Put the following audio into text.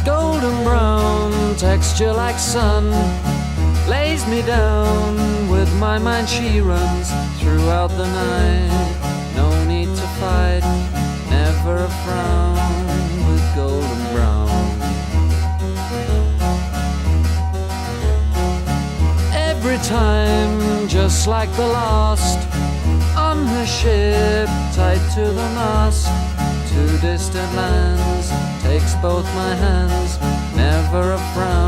Golden brown texture like sun lays me down. With my mind she runs throughout the night. No need to fight, never a frown with golden brown. Every time, just like the last, on her ship, tied to the mast, to distant lands, takes both my hands, never a frown.